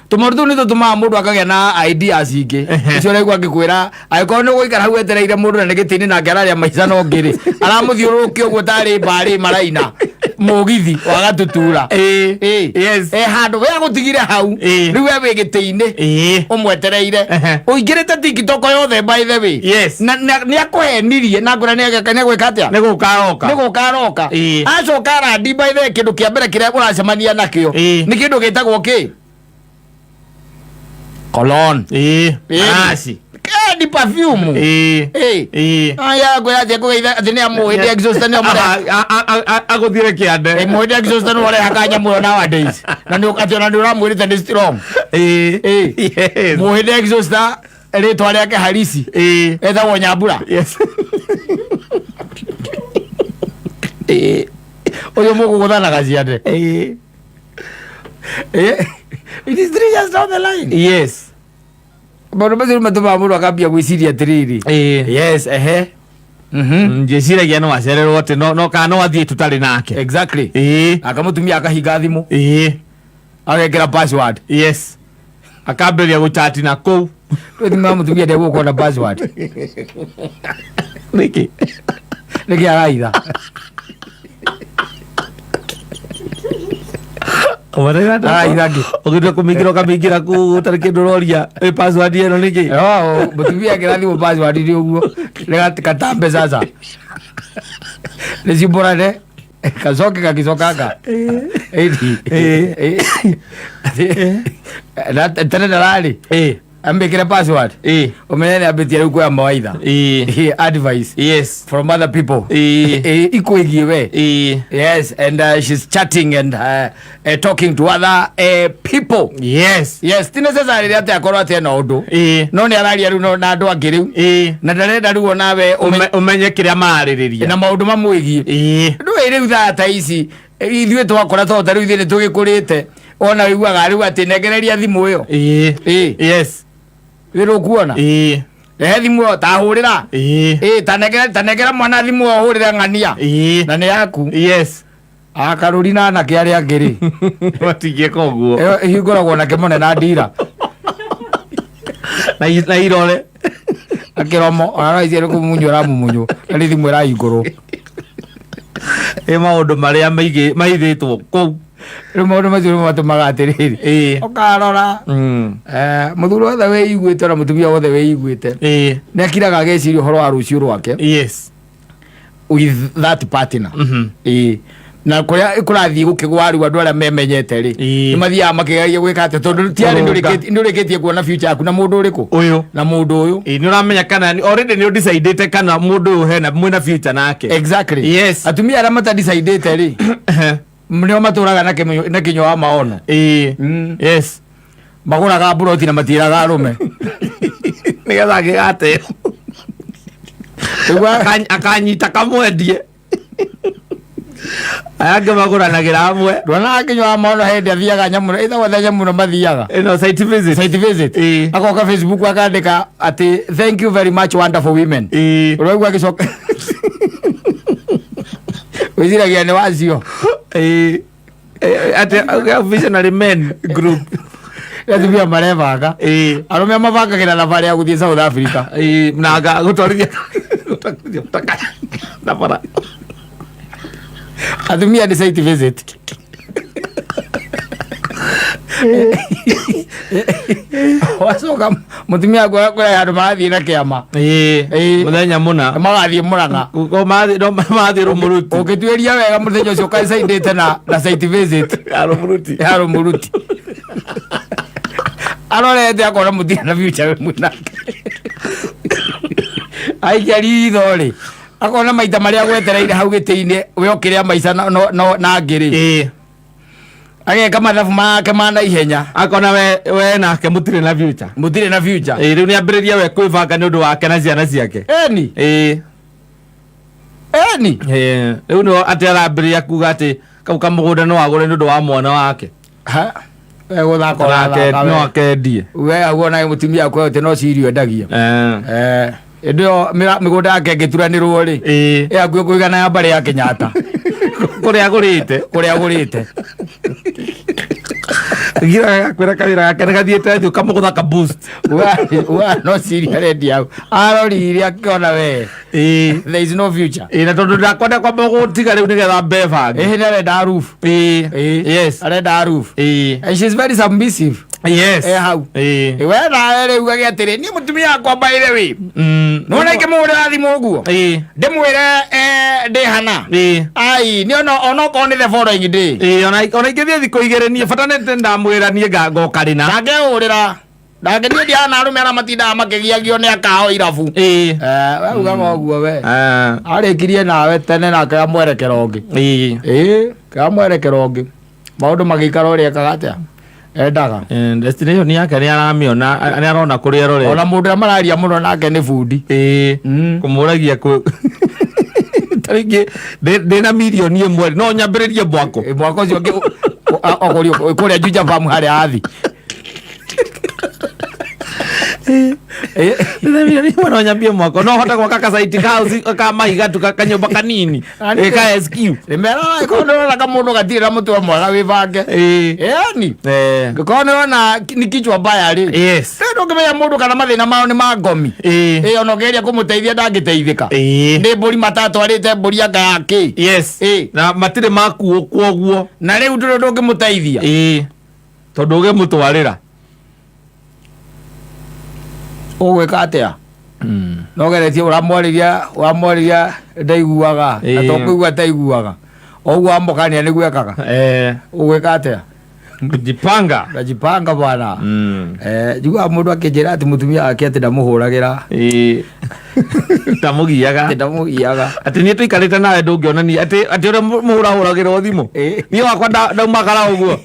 Tumordu ni tutuma mundu akagya na ideas ingi icio rego angikwira agiko ni guikara hau etereire mundu na negitini na ngararia maica no ngiri aramuthiurukia uguo tari mbari maraina mugithi wagatutura yes handu we agutigire hau riu we wigitiini umwetereire uingirite TikTok yothe by the way yes ni akuhenirie na ngura ni gwika atia ni gukaroka acoka randi by the way kindu kia mbere kiria uracemania nakio ni kindu gitagwo ki cologne asi ni perfume aya goya je kugeitha athini amuhinde exhaust ni amure aguthire kiande muhinde exhaust ni wale hakanya muno nowadays na ni ukationa ni uramwirite ni strong yes muhinde exhaust ritwa riake harisi etagwo Nyambura yes uyu muguguthanaga ciande it is 3 years down the line yes Bado basi rumetuma mundu akambia gwiciria atiriri yes njiciragia no acererwo ati no kana no athie tutari nake exactly akamutumia akahinga thimu agekira password yes akamberia guchati na kou thima mutumia ndio guko na password niki agaitha ogitwe kumingira ku tari kindu roria password eno niki mutumia kirathi mu password ni uguo katambe sasa nizimborane kazoke kakizokaka tene darari ambekire password umenene abetia riu kwa mawaitha advice yes from other people ikwigie we yes and she's chatting and talking to other people yes ti necessary that akorwo atia na undu no ni araria riu na andu angi riu na ndarenda riu nawe umenye kiria maririria na maundu mamwigie ndu riu thata ici ithuĩ twakora tota riu ni tugikurite ona wiguaga riu ati negereria thimu iyo yes wiro kuona thimu tahurira tanegera mwana thimu ahurira ng'ania na ni yaku yes akaruri na anake aria angiri watigie koguo ihinguragwo nake munena ndira na irore akiromo araisi ari kumunyo ramumunyo ari thimu irahingurwo maundu maria maithitwo kou riu maundu macio matumaga atiriri ukarora muthuri wothe wĩiguĩte na mutumia wothe wĩiguĩte nĩ akiraga ageciria ũhoro wa rũciũ rwake yes with that partner na kuria ikurathiĩ gũkĩgwa riu andũ arĩa memenyete rĩ nĩ mathiaga makĩgeria gwĩka atĩ tondũ tiarĩ ndũrĩkĩtie kuona future yaku na mũndũ ũrĩkũ ũyũ na mũndũ ũyũ nĩ ũramenya kana already nĩ ũdecidĩte kana mũndũ ũyũ hena mwĩna future nake exactly yes atumia arĩa matadecidĩte rĩ nĩo matũraga na kĩnyua wa maono yes magũraga mburoti na matiraga arũme nĩgetha angĩgateo akanyita kamwendie aya angĩ magũranagĩra hamwe ndwonaga kĩnyua wa maono hĩndĩ athiaga nyamũ ĩthagwo nyamũ mathiaga ĩno site visit agoka Facebook akandĩka atĩ thank you very much wonderful women ũraigua agĩcoka wĩciragia nĩ wacio atĩ visionary men group atumia marevanga arũme mabangagĩra thabarĩ ya gũthiĩ South Africa na gũtwarithia na bara atumia ni site visit wacoka mutumia kwaya handu marathiĩ na kĩama muthenya mũna magathiĩ Mũrang'a mathiĩ Rũmũruti ũngĩtuĩria wega muthenya ũcio ũkacaindĩte na site visit ya Rũmũruti arorete akona mũtirĩ na future mwĩnake aikiari itho-rĩ akona maita marĩa gwetereire hau gĩtĩ-inĩ we ũkĩrĩa maica na ngĩrĩ ageka mathabu make ma na ihenya akona we nake mutirĩ na future rĩu nĩ ambĩrĩria we kwĩbanga nĩ ũndũ wake na ciana ciake rĩu no atĩ arambĩrĩria kuga atĩ kau kamũgũnda no agũre nĩ ũndũ wa mwana wake no akendie we aguo nawe mũtumia akwe atĩ no cirio endagia ĩndĩ ĩyo mĩgũnda yake ĩngĩturanĩrwo rĩ akuĩ kũigana ya mbarĩ ya Kenyatta kũrĩa agũrĩte gira kwera kawira gake gathiete thio kamugutha ka boost wa no siria ready au arori akiona we there is no future na tondu ndakwenda kwamba gutiga riu nigetha mbeva nare da roof yes are da roof and she is very submissive yes hau we na riu agiatiri ni mutumia akwa baire we no na ikimura thimu guo ndimwire ndihana ai ni ono ko ni the following day ona ikithie thiko igere nie fatanete ndamwira nie ngoka rina ndangehurira ndangenie ndiana arume ara matinda makigiagio ni akao irabu we uga ngoguo we arikirie nawe tene na ka mwerekera ungi ka mwerekera ungi maundu magikara uria kagatia endaga destination yake ni aramiona ni arona kuria rore ona mundu amararia muno nake ni fundi kumuragia ku taringi ndina milioni imwe no nyambiririe mwako ucio okorio kuria Juja Farm hari athi milioni imwe nyambie mwako no hota gwaka ka site house ka maiga tu kanyumba kanini ka SQ rimera ikono na kamundu gatira mutu mwega wibange yani ngikono na ni kichwa baya ri yes ndo ngimeya mundu kana mathina mao ni magomi onogeria kumuteithia ndangiteithika ndi mburi matatu arite mburi anga yake yes na matire makuo kwoguo na riu ndo ngimuteithia tondu uge mutwarira ugwika atia no geretie uramwariria ndaiguaga atokuigua ataiguaga oguo ambokania niguo ekaga ugwika atia ndajipanga bwana jigua mundu akinjira ati mutumia wake ati ndamuhuragira ndamugiaga ati ni tuikarite nawe ndungiona ni ati uri muhurahuragira thimu ni wakwa ndaumagara uguo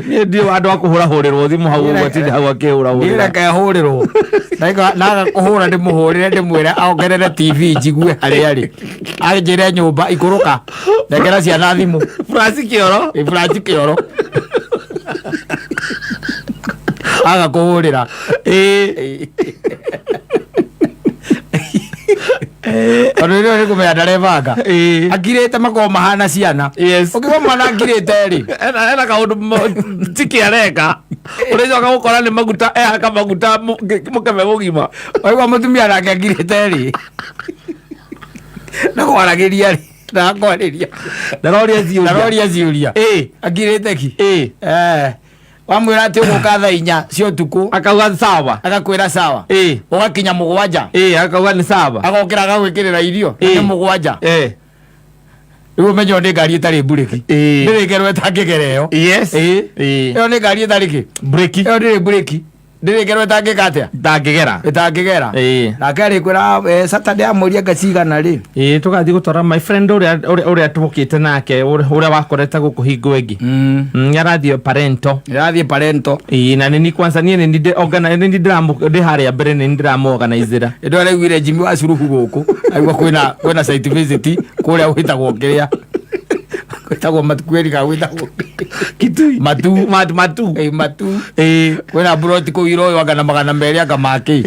ni ndio andu akuhurahurirwo thimu hau uguo tindi hau akihurahurira ni reke ahurirwo naga kuhura ndimuhurire ndimwire aongerere TV jigue hari ari anjire nyumba ikuruka ndekera ciana thimu flash kioro aga kuhurira ono ni kumenya ndarevanga akirite mako mahana ciana ukigwa mwana akirite ri ena kaundu tiki areka uricoka gukora ni maguta ehaka maguta mukeme mugima oigwa mutumia nake akirite ri nakwaragiria ri ndaroria ciuria akirite ki wamwira ati uguka thaa 4 cia utuku akauga sawa agakwira sawa ugakinya 7 akauga ni sawa agokira agagwikirira irio ni 7 riu menyo ni ngari itari bureki ndirigerwe tangigereo iyo ni ngari itari ki bureki iyo ndiri bureki ndirigerwe tangigate itangigera nake arikwira Saturday amuria ngacigana ri tugathi gutwara my friend uria tubukite nake uria wakoreta guku hingo ingi yarathie parento na nini kwanza nie ni organize ndi haria mbere ni ndiramu organizera ndo araiguire Jimmy wa curuhu guku aigua kwina site visit kuria witagwo kiria kwitagwo matukweri ka witagwo kitui matu kwina broti ku iro wagana magana mbere aka make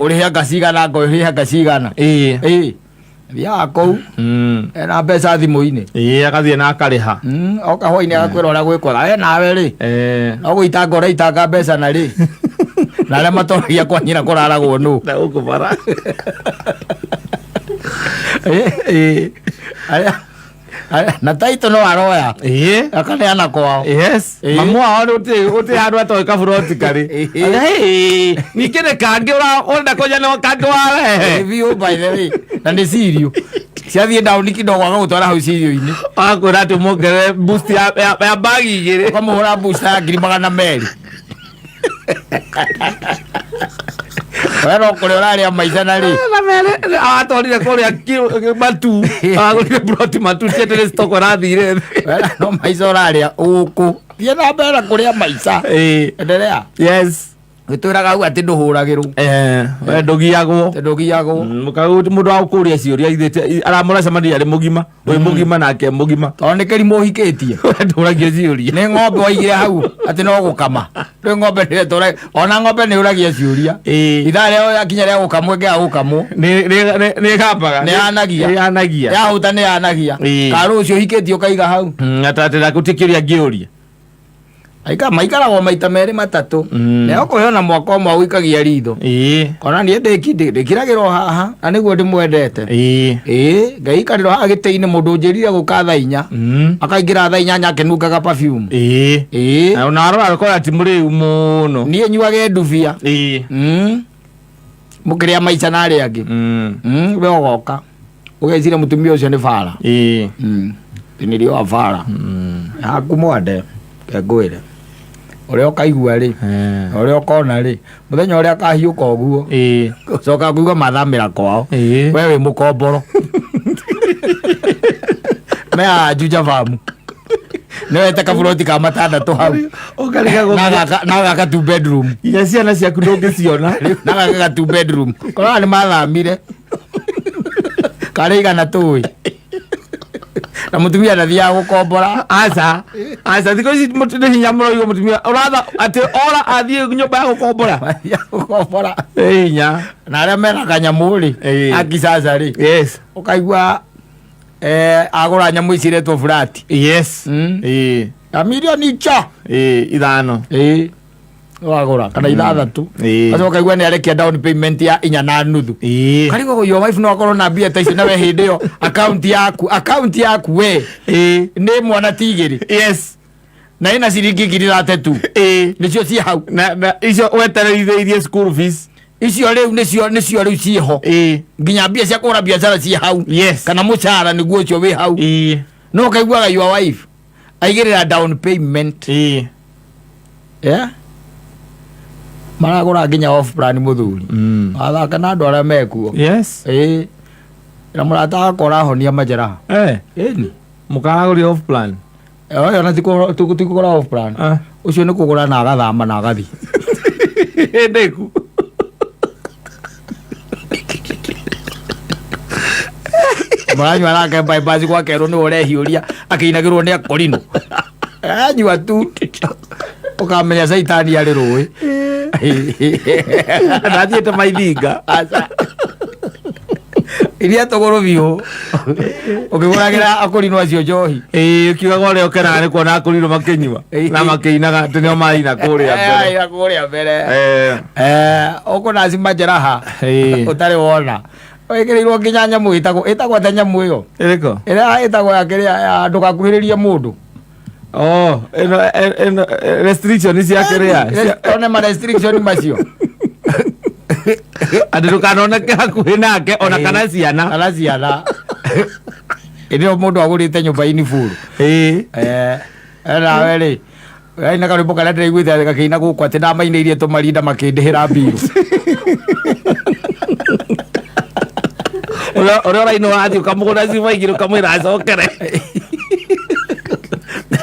uri hanga cigana ngo uri hanga cigana ya kou na mbeca thimu-ini akathie na akariha oka hwaini agakwira uria gwikora nawe ri no gwitanga uraitanga mbeca na ri na aria matoragia kwa nyina kuraragwo nu na ukubara na taito no aroya akaneana kwao mamu wao uti handu atoika buroti kari nikire kangi urenda koja no kangi wawe view by the way na ni sirio ciathie down kidogo agutwara hau sirio-ini akwira ati mongere boost ya bagi igiri kamuhura boost ya 200 wero kuri uraria maica na ri atwarire kuria matu agurire broti matu cietere stoko rathire no maica uraria uku thie na mbere kuria maica endelea gitwiraga au ati nduhuragirwo we ndugiagwo mundu wa kuria ciuria ithite aramura camani ari mugima wi mugima nake mugima to ni keri muhikitie nduragia ciuria ni ng'ombe waigire hau ati no gukama ri ng'ombe ni tore ona ng'ombe ni uragia ciuria ithaa rĩo yakinya rĩa gukamwo ngia gukamwo ni kapaga ni anagia yahuta ni anagia karu ucio hikitie ukaiga hau atatira gutikiria ngiuria maikara wa maita meri matatu neo kuheana mwaka umwe wikagia ritho kona nie ndikiragirwo haha na niguo ndimwendete ngaikariro haha giti-ini mundu njirire guka thaa 4 akaingira thaa 8 akenungaga perfume na arora alikuwa ati muriu muno nie nyuage ndubia mukiria maica na aria angi we ugoka ugecire mutumia ucio ni fara nilio afara akumwande kengwire uria ukaigua ri uria ukona ri muthenya uria akahiuka uguo ucoka kuigua mathamira kwao we wi mukomboro me ajuja famu newete kaburoti ka matandatu hau na gaka 2 bedroom inya ciana ciaku ndungiciona na gaka 2 bedroom korana ni mathamire kareigana tui na mutumia ndathia gukombora aca thiko ici mutinde hinya muno igo mutumia uratha ati ora athie nyumba ya gukombora hinya na aria mena kanyamu ri akicaca ri ukaigua agura nyamu iciretwo flat a milioni cha 5 wagura kana 6 aso kaigua ni arekia down payment ya 4.5 karigo go your wife no akorwo na mbia taici na we hindi yo account yaku we ni mwana tigiri na ina ciringi ngiri 3 nicio ci hau na icio wetereithĩirie school fees icio riu nicio riu ciho nginya mbia cia kũgũra biacara ci hau kana mũcara niguo ũcio wi hau no kaiguaga your wife aigĩrĩra down payment maragura nginya off plan muthuri athaka na andu aria mekuo na murata akora honia majeraha ni mukagura off plan na tikugura off plan ucio ni kugura na agathama na agathi ndeku mwanyu nake bypass kwa kero ni urehiuria akiinagirwo ni akorino anyua tu ukamenya saitani ari rui nathiete maithinga iria togoro biu ukiguragira akorino acio njohi ukiugaga uria ukena ni kuona akorino makinyua na makiinaga tinio maina kuria mbere ukona cimajeraha utari wona wekirirwo nginya nyamu itagwo ta nyamu iyo iriko ira itagwo yakiria ndugakuhiririe mundu restriction is yakiria one ma restriction macio andi ndukanoneke hakuhi nake ona kana ciana ndio mundu agurite nyumba-ini furu nawe ri aina karimbo karia ndiraiguite gakiina guku ati ndamainĩirie tũmarinda makĩndĩhĩra mbiru uria uraino wathi ukamugura cibaigire ukamwira acokere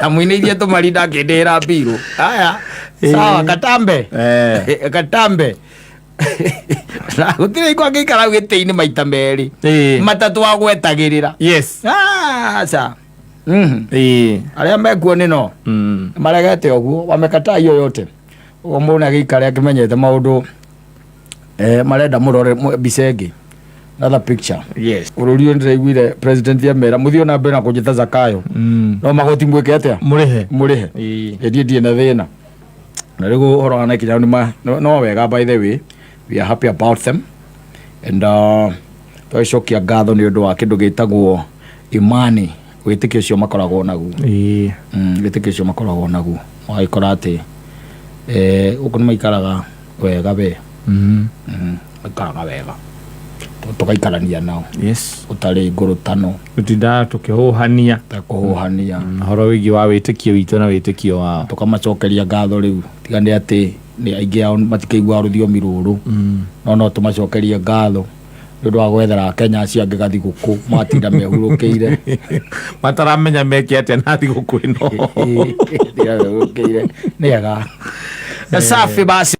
amuinĩirie tũmarinda akĩndĩhĩra mbiru aya sawa katambe na gutire iko ngikara gĩtĩ-inĩ maita merĩ matatu wa gwetagĩrĩra aca aria mekuo nĩ no maregete ũguo wamekataa hiyo yote ũguo mũndũ agĩikare akĩmenyete maũndũ marenda mũrore mbica ĩngĩ another picture bũrũri ũyũ ndĩraiguire president amera mũthio na mbere na kũnjĩta Zakayo no magoti mwĩke atĩa mũrĩhe ndiĩ na thĩna na rĩu ũhoro wa Nike no wega by the way we are happy about them and twacokia ngatho nĩ ũndũ wa kĩndũ gĩtagwo imani wĩtĩkio ũcio makoragwo naguo wĩtĩkio ũcio makoragwo naguo magagĩkora atĩ gũkũ nĩ maikaraga wega we maikaraga wega tukaikarania nao utarĩ ngũrũtano tutindaga tũkĩhũhania horo wĩgiĩ wa wĩtĩkio witũ na wĩtĩkio wao tukamacokeria ngatho rĩu tigane atĩ nĩ aingĩ ao matikaigua rũthiomi rũrũ no tũmacokerie ngatho nĩ ũndũ wa gwethera Kenya acio angĩ gathigũkũ matinda mehurũkĩire mataramenya meke atĩa na thigũkũ ĩno nĩ ega safi basi.